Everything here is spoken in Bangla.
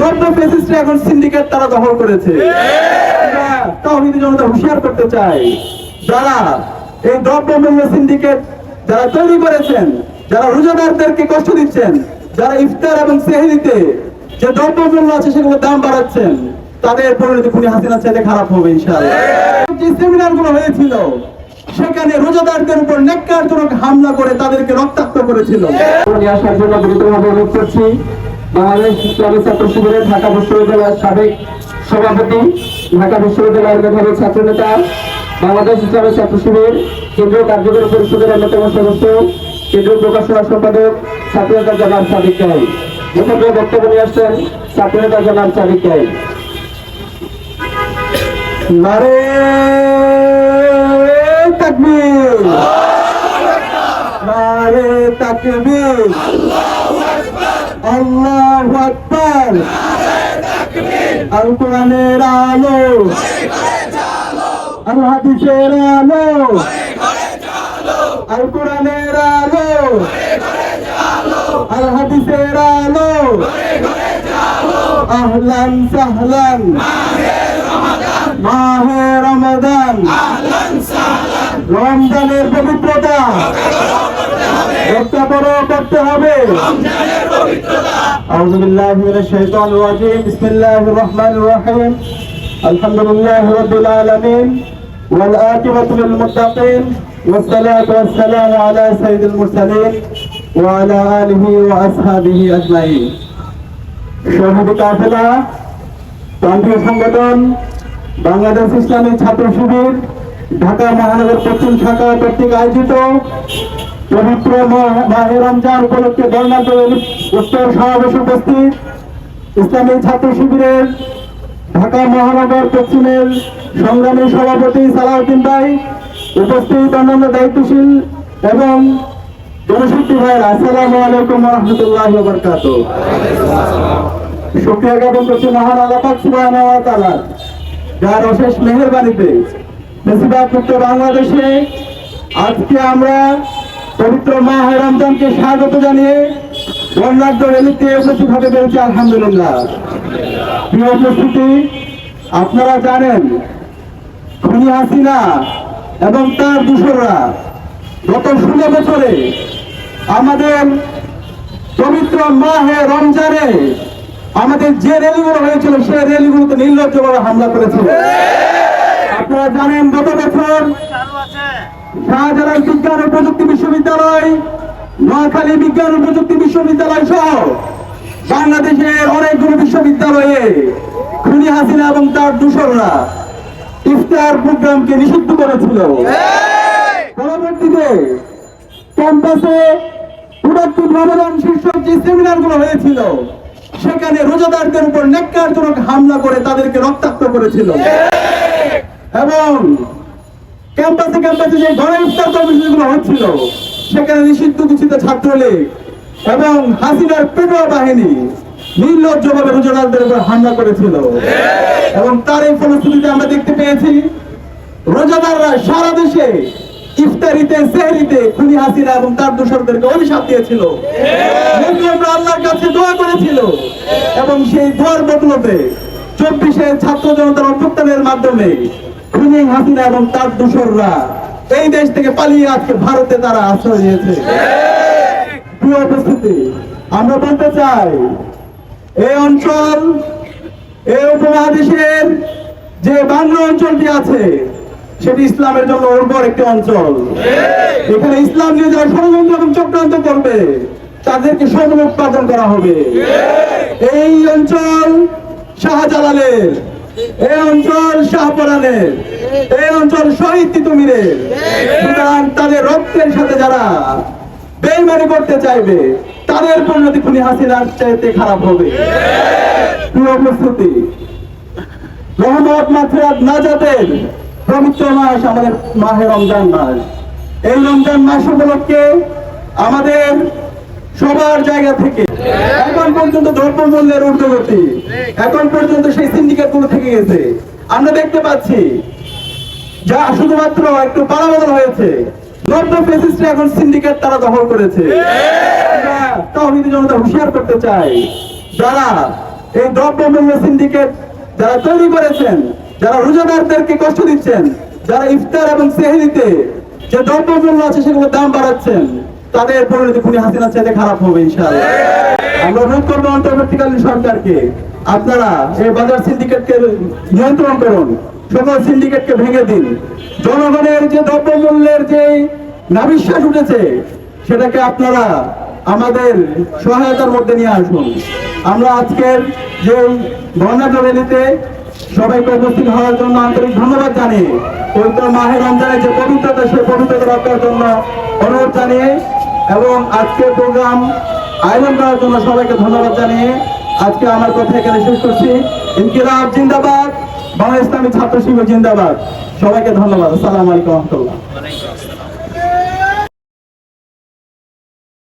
নব্য ফেসিস্টরা এখন সিন্ডিকেট তারা দখল করেছে। তাওহীদি জনতা হুঁশিয়ার করতে চাই, যারা এই দ্রব্যমূল্য সিন্ডিকেট যারা তৈরি করেছেন, যারা রোজাদারদেরকে কষ্ট দিচ্ছেন, যারা ইফতার এবং সেহরিতে যে দ্রব্যমূল্য আছে সেগুলোর দাম বাড়াচ্ছেন, তাদের পরিণতি খুনি হাসিনার চাইতে খারাপ হবে ইনশাআল্লাহ। যে সেমিনারগুলো হয়েছিল সেখানে রোজাদারদের উপর ন্যাক্কারজনক হামলা করে তাদেরকে রক্তাক্ত করেছিল। আসার জন্য দ্রুতভাবে অনুরোধ করছি বাংলাদেশ ইসলামী ছাত্র শিবিরের ঢাকা বিশ্ববিদ্যালয়ের সাবেক সভাপতি, ঢাকা বিশ্ববিদ্যালয়ের মেধাবী ছাত্রনেতা, বাংলাদেশ ইসলামী ছাত্র শিবির কেন্দ্রীয় কার্যকরী পরিষদের অন্যতম সদস্য, কেন্দ্রীয় প্রকাশনা সম্পাদক ছাত্রনেতা জনাব সাদিক কায়েম। বক্তব্য নিয়ে আসছেন ছাত্রনেতা জনাব সাদিক কায়েম। নারে তাকবীর, নারে তাকবীর, আল্লাহু আকবার। আল কোরআনের আলো, আল হাদিসের আলো, আল কোরআনের আলো, আল হাদিসের আলো। আহলান সাহলান মাহে রমাদান, রমজানের পবিত্রতা রক্ষা করতে হবে। আউযু বিল্লাহি মিনাশ শাইতানির রাজীম। বিসমিল্লাহির রহমানির রহিম। আলহামদুলিল্লাহি রাব্বিল আলামিন ওয়াল আকিবাতু লিল মুত্তাকিন ওয়াসসালাতু ওয়াসসালামু আলা সাইয়্যিদিল মুরসালিন ওয়া আলা আলিহি ওয়া আসহাবিহি আজমাইন। শহীদ কাফেলা প্রান্তীয় সংগঠন বাংলাদেশ ইসলামী ছাত্র শিবির ঢাকা মহানগর পশ্চিম শাখা কর্তৃক আয়োজিত পবিত্র মাহে রমজান উপলক্ষে বর্ণাঢ্য উত্তর সমাবেশে উপস্থিত ইসলামী ছাত্র শিবিরের ঢাকা মহানগর পশ্চিমের সংগ্রামী সভাপতি সালাউদ্দিন ভাই, উপস্থিত অন্যান্য দায়িত্বশীল এবং জনশক্তি ভাইরা, আসসালামু আলাইকুম ওয়া রাহমাতুল্লাহি ওয়া বারাকাতুহু। শুকরিয়া জ্ঞাপন করছি মহান আল্লাহ পাক সুবহানাহু ওয়া তাআলা, যার অশেষ মেহেরবানিতে বেশিরভাগ মুক্ত বাংলাদেশে আজকে আমরা পবিত্র মাহে রমজানকে স্বাগত জানিয়ে বর্ণাঢ্য র্যালিতে উপস্থিত হতে পেরেছি। আলহামদুলিল্লাহ। প্রিয় উপস্থিতি, আপনারা জানেন খুনি হাসিনা এবং তার দূষররা গত 16 বছরে আমাদের পবিত্র মাহে রমজানে আমাদের যে র্যালিগুলো হয়েছিল সেই র্যালিগুলোতে নির্লজ্জভাবে হামলা করেছিল। আপনারা জানেন গত বছর শাহজালাল বিজ্ঞান ও প্রযুক্তি বিশ্ববিদ্যালয়, নোয়াখালী বিজ্ঞান ও প্রযুক্তি বিশ্ববিদ্যালয় সহ বাংলাদেশের অনেকগুলো বিশ্ববিদ্যালয়ে খুনি হাসিনা এবং তার দূষররা ইফতার প্রোগ্রামকে নিষিদ্ধ করেছিল। পরবর্তীতে ক্যাম্পাসে প্রোডাক্টিভ রমাদান শীর্ষক যে সেমিনারগুলো হয়েছিল সেখানে রোজাদারদের উপর ন্যাক্কারজনক হামলা করে তাদেরকে রক্তাক্ত করেছিল। এবং ক্যাম্পাসে যে গণ ইফতার কর্মসূচিগুলো হচ্ছিল সেখানে নিষিদ্ধ ঘোষিত ছাত্রলীগ এবং হাসিনার পেটোয়া বাহিনী নির্লজ্জভাবে রোজাদারদের উপর হামলা করেছিল। এবং তার এই ফলশ্রুতিতে আমরা দেখতে পেয়েছি রোজাদাররা সারা দেশে ইফতারিতে সেহরিতে খুনি হাসিনা এবং তার দোসরদেরকে অভিশাপ দিয়েছিল। আমরা আল্লাহর কাছে দোয়া করেছিল এবং সেই দোয়ার বদলতে 24-এর ছাত্র জনতার অভ্যুত্থানের মাধ্যমে খুনি হাসিনা এবং তার দোসররা এই দেশ থেকে পালিয়ে আজকে ভারতে তারা আশ্রয় নিয়েছে। প্রিয় উপস্থিতি, আমরা বলতে চাই এই অঞ্চল, এই উপমহাদেশের যে বাংলা অঞ্চলটি আছে সেটি ইসলামের জন্য উর্বর একটি অঞ্চল। এখানে ইসলাম নিয়ে যারা ষড়যন্ত্র এবং চক্রান্ত করবে তাদেরকে সমুৎপাদন করা হবে। এই অঞ্চল শাহজালালের, এই অঞ্চল শাহপরানের, এই অঞ্চল শহীদ তিতুমিরের। সুতরাং তাদের রক্তের সাথে যারা বেইমানি করতে চাইবে তাদের পরিণতি খুনি হাসিনার চাইতে খারাপ হবে। প্রিয় উপস্থিতি, রহমত মাগফিরাত নাজাতের পবিত্র মাস আমাদের মাহে রমজান মাস। এই রমজান মাস উপলক্ষে আমাদের সবার জায়গা থেকে এখন পর্যন্ত দ্রব্যমূল্যের ঊর্ধ্বগতি, এখন পর্যন্ত সেই সিন্ডিকেট গুলো থেকে গেছে। আমরা দেখতে পাচ্ছি যা শুধুমাত্র একটু পালাবদল হয়েছে, নব্য ফেসিস্টরা এখন সিন্ডিকেট তারা দখল করেছে। তাওহীদি জনতা হুঁশিয়ার করতে চাই, যারা এই দ্রব্যমূল্য সিন্ডিকেট যারা তৈরি করেছেন, যারা রোজাদারদেরকে কষ্ট দিচ্ছেন, যারা ইফতার এবং সেহরিতে যে দ্রব্যমূল্য আছে সেগুলোর দাম বাড়াচ্ছেন, তাদের পরিণতি খুনি হাসিনার চাইতে খারাপ হবে ইনশাআল্লাহ। আমরা অনুরোধ করবো অন্তর্বর্তীকালীন সরকারকে, আপনারা এই বাজার সিন্ডিকেটকে নিয়ন্ত্রণ করুন, সকল সিন্ডিকেটকে ভেঙে দিন। জনগণের যে দ্রব্যমূল্যের যে নাবিশ্বাস উঠেছে সেটাকে আপনারা আমাদের সহায়তার মধ্যে নিয়ে আসুন। আমরা আজকের যে বর্ণাঢ্য র্যালিতে সবাইকে উপস্থিত হওয়ার জন্য আন্তরিক ধন্যবাদ জানিয়ে, পবিত্র মাহে রমজানের যে পবিত্রতা সেই পবিত্রতা রক্ষার জন্য অনুরোধ জানিয়ে এবং আজকের প্রোগ্রাম আয়োজন করার জন্য সবাইকে ধন্যবাদ জানিয়ে আজকে আমার কথা এখানে শেষ করছি। ইনকিলাব জিন্দাবাদ, বাংলা ইসলামী ছাত্র শিবির জিন্দাবাদ। সবাইকে ধন্যবাদ। আসসালামু আলাইকুম ওয়া রাহমাতুল্লাহ।